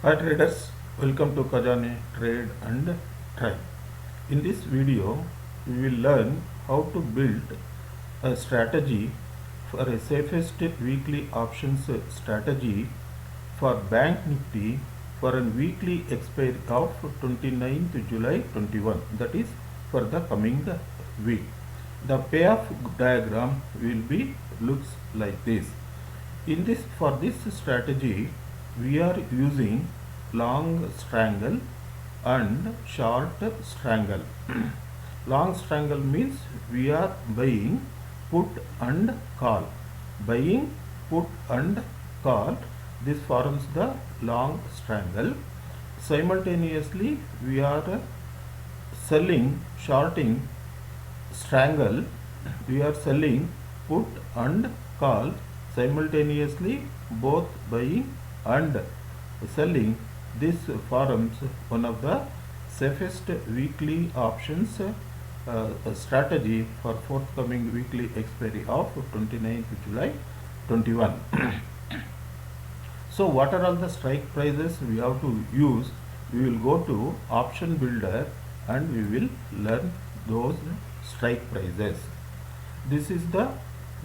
Hi traders, welcome to Khazane Trade and Try. In this video, we will learn how to build a strategy for a safest weekly options strategy for Bank Nifty for a weekly expiry of 29th July 21. That is for the coming week. The payoff diagram will be looks like this. For this strategy, we are using long strangle and short strangle. Long strangle means we are buying put and call. Buying put and call. This forms the long strangle. Simultaneously, we are selling shorting strangle. We are selling put and call simultaneously, both buying and selling. This forms one of the safest weekly options strategy for forthcoming weekly expiry of 29th July 21. So what are all the strike prices we have to use? We will go to option builder and we will learn those strike prices. This is the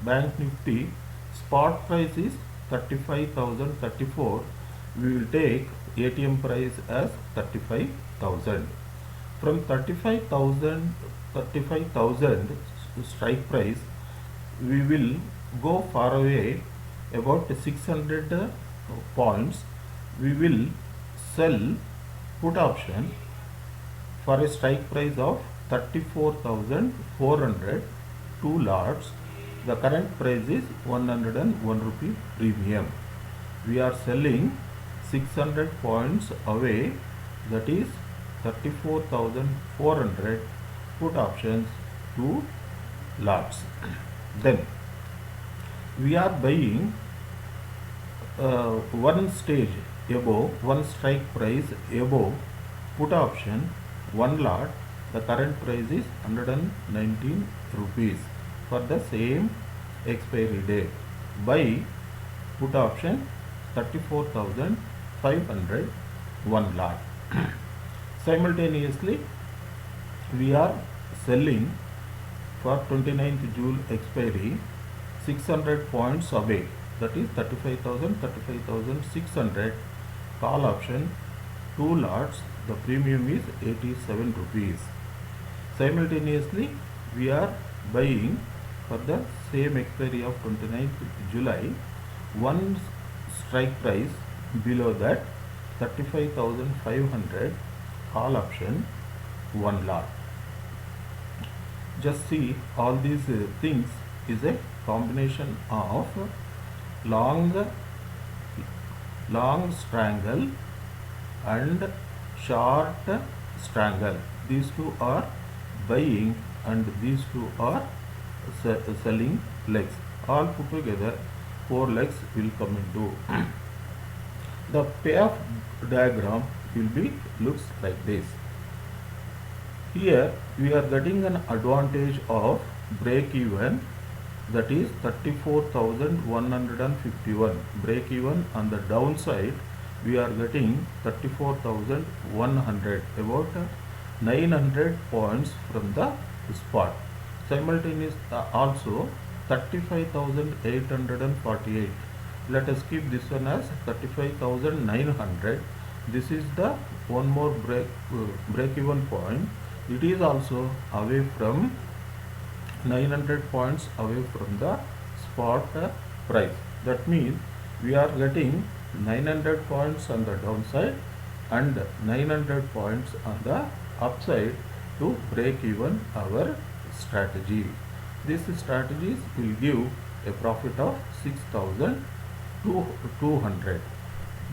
Bank Nifty. Spot price is 35,034. We will take ATM price as 35,000. From 35,000 strike price, we will go far away about 600 points. We will sell put option for a strike price of 34,400, 2 lots. The current price is 101 rupee premium. We are selling 600 points away, that is 34,400 put options, 2 lots. Then we are buying one stage above, one strike price above put option 1 lot. The current price is 119 rupees for the same expiry date. Buy put option 34,500 1 lot. Simultaneously, we are selling for 29th June expiry 600 points away, that is 35,600 call option 2 lots. The premium is 87 rupees. Simultaneously, we are buying for the same expiry of 29th July one strike price below that 35,500 call option 1 lot. Just see, all these things is a combination of long strangle and short strangle. These two are buying and these two are selling legs. All put together 4 legs will come into. The payoff diagram will be looks like this. Here we are getting an advantage of break even, that is 34,151. Break even on the downside, we are getting 34,100, about 900 points from the spot. Simultaneous also 35,848. Let us keep this one as 35,900. This is the one more break even point. It is also away from 900 points away from the spot price. That means we are getting 900 points on the downside and 900 points on the upside to break even our strategy. These strategies will give a profit of 6,200.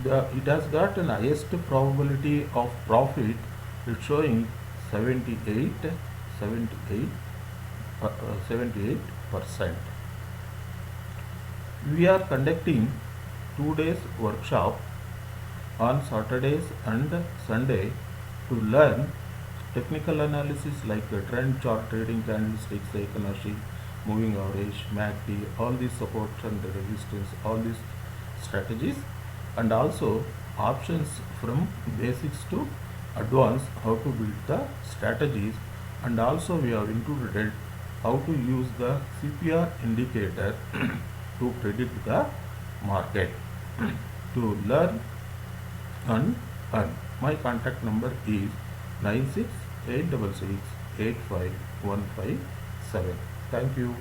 It has got an highest probability of profit. It's showing 78%. We are conducting 2 days workshop on Saturdays and Sunday to learn technical analysis like trend chart trading, candlesticks, Fibonacci, moving average, MACD, all these supports and the resistance, all these strategies, and also options from basics to advanced, how to build the strategies, and also we have included how to use the CPR indicator to predict the market. To learn and earn, my contact number is 96 866 85157. Thank you.